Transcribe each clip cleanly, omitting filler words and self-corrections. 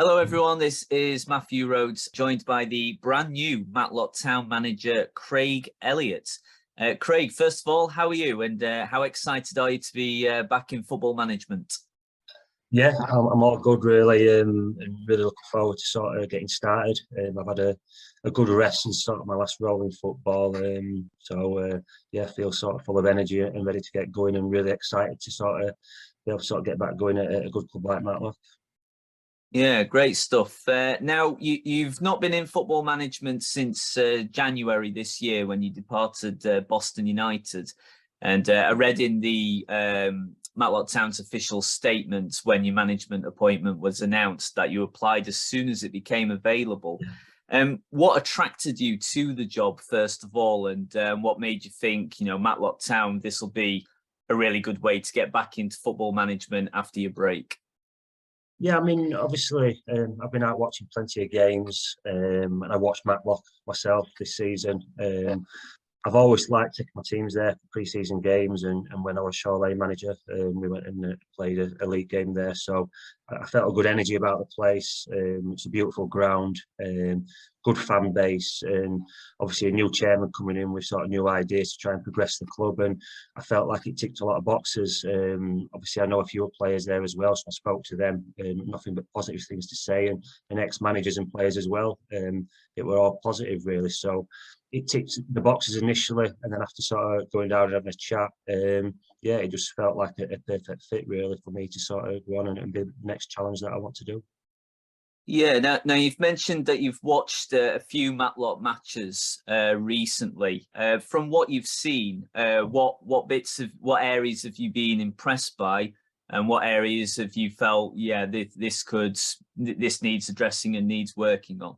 Hello, everyone. This is Matthew Rhodes, joined by the brand new Matlock Town manager, Craig Elliott. Craig, first of all, how are you, and how excited are you to be back in football management? Yeah, I'm all good really, and really looking forward to sort of getting started. I've had a good rest since sort of my last role in football, yeah, I feel sort of full of energy and ready to get going, and really excited to sort of be able to sort of get back going at a good club like Matlock. Yeah, great stuff. Now, you've not been in football management since January this year when you departed Boston United. And I read in the Matlock Town's official statement when your management appointment was announced that you applied as soon as it became available. What attracted you to the job, first of all, and what made you think, Matlock Town, this will be a really good way to get back into football management after your break? Yeah, I mean, obviously, I've been out watching plenty of games, and I watched Matlock myself this season. I've always liked taking my teams there for pre-season games, and when I was Charley manager, we went and played a league game there. So I felt a good energy about the place. It's a beautiful ground, good fan base, and obviously a new chairman coming in with sort of new ideas to try and progress the club. And I felt like it ticked a lot of boxes. Obviously, I know a few players there as well, so I spoke to them. Nothing but positive things to say, and ex-managers and players as well. It were all positive, really. So it ticked the boxes initially, and then after sort of going down and having a chat, yeah, it just felt like a perfect fit really for me to sort of go on and be the next challenge that I want to do. Yeah, now you've mentioned that you've watched a few Matlock matches recently. From what you've seen, what areas have you been impressed by, and what areas have you felt, yeah, this needs addressing and needs working on?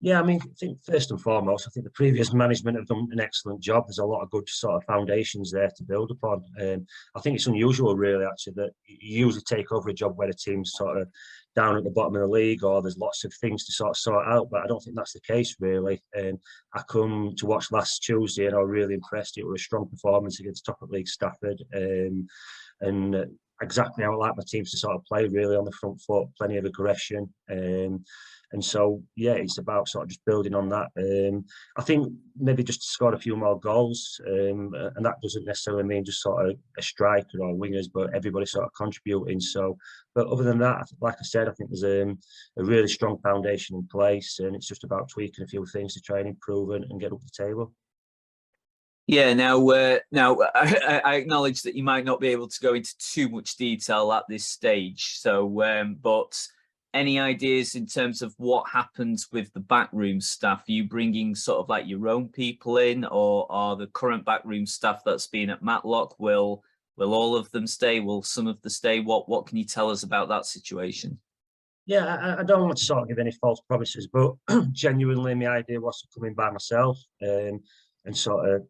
Yeah, I mean, I think first and foremost, I think the previous management have done an excellent job. There's a lot of good sort of foundations there to build upon. I think it's unusual, really, actually, that you usually take over a job where the team's sort of down at the bottom of the league, or there's lots of things to sort out. But I don't think that's the case, really. I come to watch last Tuesday, and I was really impressed. It was a strong performance against top of league Stafford, and exactly how I like my teams to sort of play, really on the front foot, plenty of aggression. And so, yeah, it's about sort of just building on that. I think maybe just scored a few more goals, and that doesn't necessarily mean just sort of a striker or wingers, but everybody sort of contributing. So, but other than that, like I said, I think there's a really strong foundation in place, and it's just about tweaking a few things to try and improve and get up the table. Yeah, now I acknowledge that you might not be able to go into too much detail at this stage. So, but any ideas in terms of what happens with the backroom staff? Are you bringing sort of like your own people in, or are the current backroom staff that's been at Matlock, will all of them stay? Will some of them stay? What can you tell us about that situation? Yeah, I don't want to sort of give any false promises, but genuinely, my idea was to come in by myself, and sort of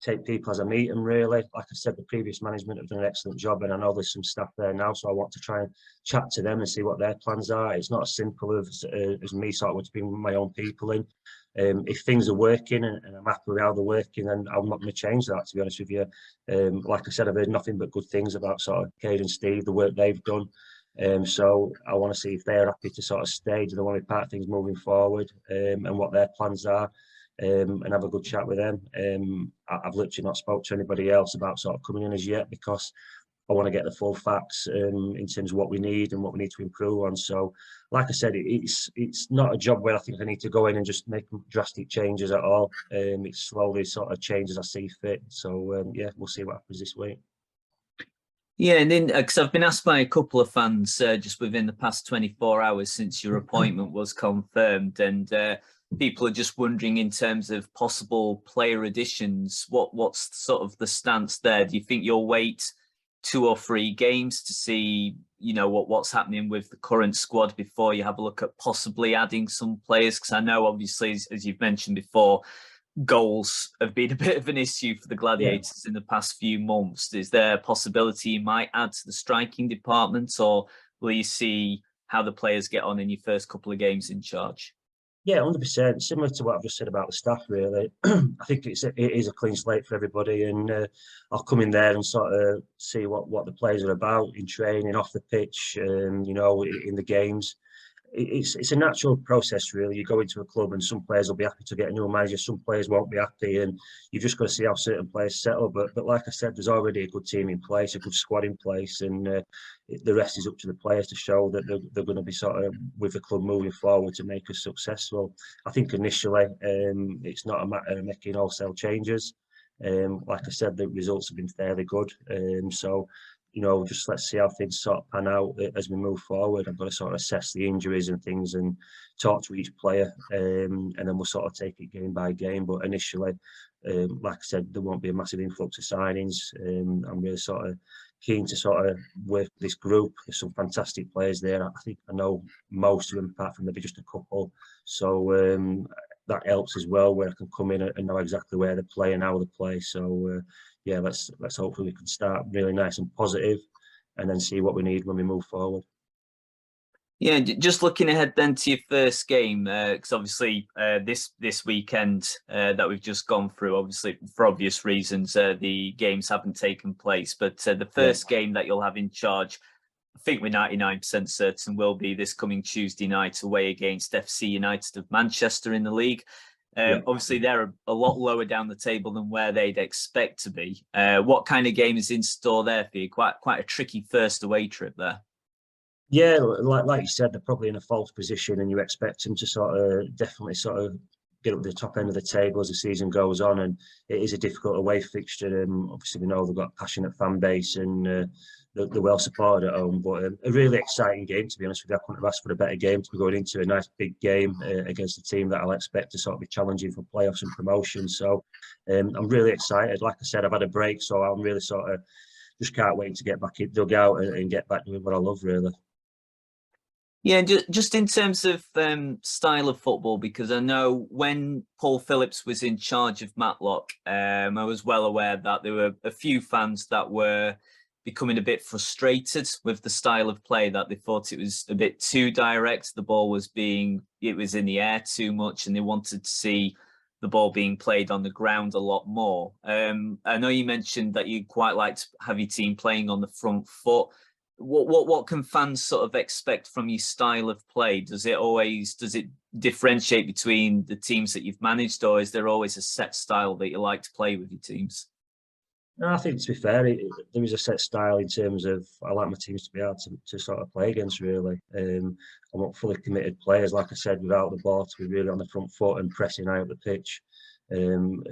take people as I meet them, really. Like I said, the previous management have done an excellent job, and I know there's some staff there now, so I want to try and chat to them and see what their plans are. It's not as simple as me sort of want to bring my own people in. If things are working and I'm happy with how they're working, then I'm not going to change that, to be honest with you. Like I said, I've heard nothing but good things about sort of Cade and Steve, the work they've done. So I want to see if they're happy to sort of stay, do they want to be part of things moving forward, and what their plans are. And have a good chat with them. I've literally not spoke to anybody else about sort of coming in as yet, because I want to get the full facts in terms of what we need and what we need to improve on. So, like I said, it's not a job where I think I need to go in and just make drastic changes at all. It's slowly sort of change as I see fit. So yeah, we'll see what happens this week. Yeah, and then because I've been asked by a couple of fans just within the past 24 hours since your appointment was confirmed, and people are just wondering in terms of possible player additions, what's sort of the stance there? Do you think you'll wait 2 or 3 games to see, what's happening with the current squad before you have a look at possibly adding some players? Because I know, obviously, as you've mentioned before, goals have been a bit of an issue for the Gladiators in the past few months. Is there a possibility you might add to the striking department, or will you see how the players get on in your first couple of games in charge? Yeah, 100%. Similar to what I've just said about the staff, really. I think it is a clean slate for everybody, and I'll come in there and sort of see what the players are about in training, off the pitch, in the games. it's a natural process, really. You go into a club and some players will be happy to get a new manager, some players won't be happy, and you've just got to see how certain players settle. But like I said, there's already a good team in place, a good squad in place, and the rest is up to the players to show that they're going to be sort of with the club moving forward to make us successful. I think initially it's not a matter of making wholesale changes. Like I said, the results have been fairly good, so just let's see how things sort of pan out as we move forward. I've got to sort of assess the injuries and things and talk to each player, and then we'll sort of take it game by game. But initially, like I said, there won't be a massive influx of signings. I'm really sort of keen to sort of work with this group. There's some fantastic players there. I think I know most of them, apart from maybe just a couple. So that helps as well, where I can come in and know exactly where they play and how they play. So yeah, let's hopefully we can start really nice and positive, and then see what we need when we move forward. Yeah, just looking ahead then to your first game, because obviously this weekend that we've just gone through, obviously for obvious reasons, the games haven't taken place. But the first game that you'll have in charge, I think we're 99% certain, will be this coming Tuesday night away against FC United of Manchester in the league. Obviously, they're a lot lower down the table than where they'd expect to be. What kind of game is in store there for you? Quite a tricky first away trip there. Yeah, like you said, they're probably in a false position, and you expect them to sort of definitely sort of get up to the top end of the table as the season goes on. And it is a difficult away fixture. Obviously, we know they've got a passionate fan base, and they're well supported at home. But a really exciting game, to be honest with you. I couldn't have asked for a better game to be going into, a nice big game against a team that I'll expect to sort of be challenging for playoffs and promotion. So I'm really excited. Like I said, I've had a break, so I'm really sort of just can't wait to get back in dugout and get back doing what I love, really. Yeah, just in terms of style of football, because I know when Paul Phillips was in charge of Matlock, I was well aware that there were a few fans that were becoming a bit frustrated with the style of play, that they thought it was a bit too direct. The ball was in the air too much, and they wanted to see the ball being played on the ground a lot more. I know you mentioned that you quite like to have your team playing on the front foot. What can fans sort of expect from your style of play? Does it differentiate between the teams that you've managed, or is there always a set style that you like to play with your teams? No, I think, to be fair, there is a set style in terms of I like my teams to be able to sort of play against, really. I want fully committed players, like I said, without the ball, to be really on the front foot and pressing high up the pitch. And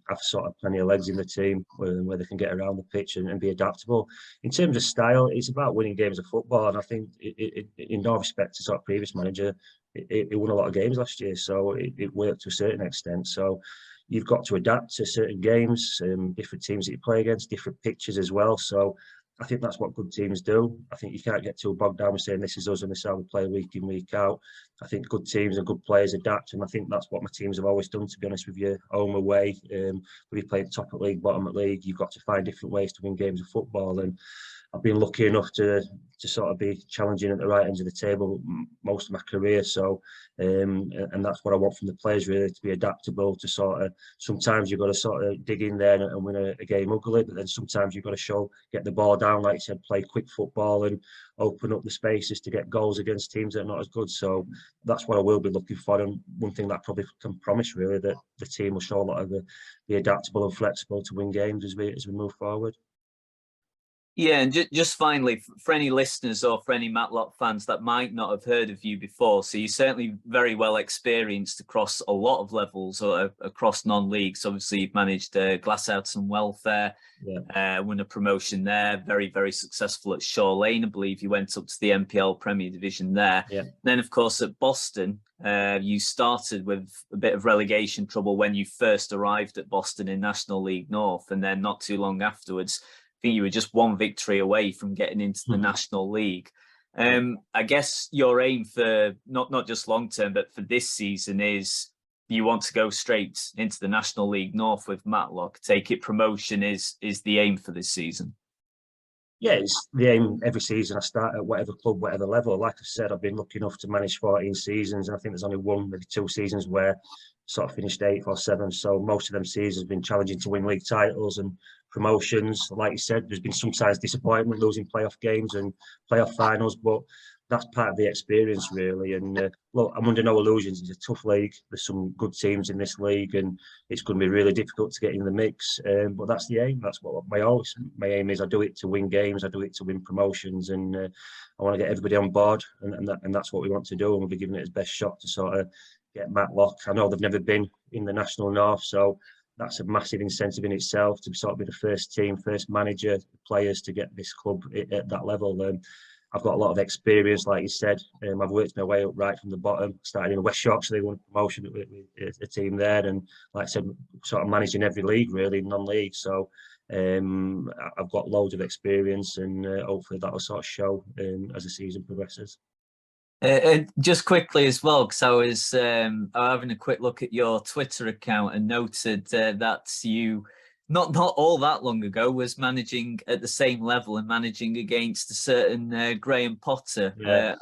have sort of plenty of legs in the team where they can get around the pitch and be adaptable. In terms of style, it's about winning games of football, and I think in no respect to sort of previous manager, it won a lot of games last year, so it worked to a certain extent. So you've got to adapt to certain games, different teams that you play against, different pitches as well. So I think that's what good teams do. I think you can't get too bogged down with saying this is us and this is how we play week in, week out. I think good teams and good players adapt, and I think that's what my teams have always done, to be honest with you, home, away. Whether you play top at league, bottom at league, you've got to find different ways to win games of football. And I've been lucky enough to sort of be challenging at the right ends of the table most of my career. So, and that's what I want from the players, really, to be adaptable. To sort of, sometimes you've got to sort of dig in there and win a game ugly, but then sometimes you've got to get the ball down, like you said, play quick football and open up the spaces to get goals against teams that are not as good. So that's what I will be looking for. And one thing that I probably can promise, really, that the team will show a lot of be adaptable and flexible to win games as we move forward. Yeah, and just finally, for any listeners or for any Matlock fans that might not have heard of you before, so you're certainly very well experienced across a lot of levels or across non-leagues. Obviously, you've managed Glasshouse and Welfare, won a promotion there, very, very successful at Shaw Lane. I believe you went up to the MPL Premier Division there. Yeah. Then, of course, at Boston, you started with a bit of relegation trouble when you first arrived at Boston in National League North, and then not too long afterwards, I think you were just one victory away from getting into the National League. I guess your aim for not just long term, but for this season is you want to go straight into the National League North with Matlock. Take it promotion is the aim for this season. Yeah, it's the aim every season. I start at whatever club, whatever level. Like I said, I've been lucky enough to manage 14 seasons, and I think there's only one, maybe two seasons where sort of finished 8th or 7th. So most of them seasons have been challenging to win league titles and promotions. Like you said, there's been sometimes disappointment losing playoff games and playoff finals, but that's part of the experience, really. And look, I'm under no illusions. It's a tough league. There's some good teams in this league, and it's going to be really difficult to get in the mix. But that's the aim. That's what my aim is. I do it to win games. I do it to win promotions, and I want to get everybody on board, and that's what we want to do. And we'll be giving it its best shot to sort of get Matlock. I know they've never been in the National North, so that's a massive incentive in itself to sort of be the first team, first manager, players to get this club at that level. I've got a lot of experience, like you said. I've worked my way up right from the bottom. Started in West Yorkshire, they won a promotion with a team there, and like I said, sort of managing every league really, non-league. So I've got loads of experience, and hopefully that will sort of show as the season progresses. Just quickly as well, because I was having a quick look at your Twitter account and noted that you, not all that long ago, was managing at the same level and managing against a certain Graham Potter. Yeah.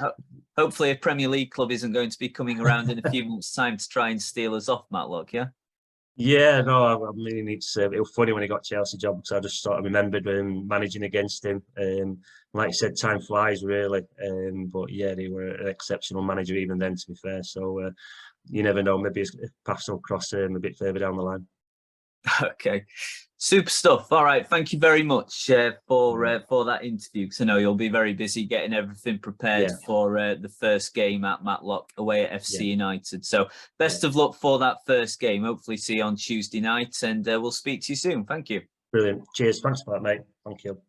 Hopefully a Premier League club isn't going to be coming around in a few months' time to try and steal us off, Matlock, yeah? Yeah, no, I mean, it was funny when he got Chelsea job, because I just sort of remembered managing against him. Like you said, time flies, really. But yeah, they were an exceptional manager even then, to be fair. So you never know, maybe his paths will cross a bit further down the line. Okay, super stuff. All right, thank you very much for that interview, because I know you'll be very busy getting everything prepared for the first game at Matlock away at FC United. So best of luck for that first game. Hopefully see you on Tuesday night, and we'll speak to you soon. Thank you. Brilliant. Cheers. Thanks for that, mate. Thank you.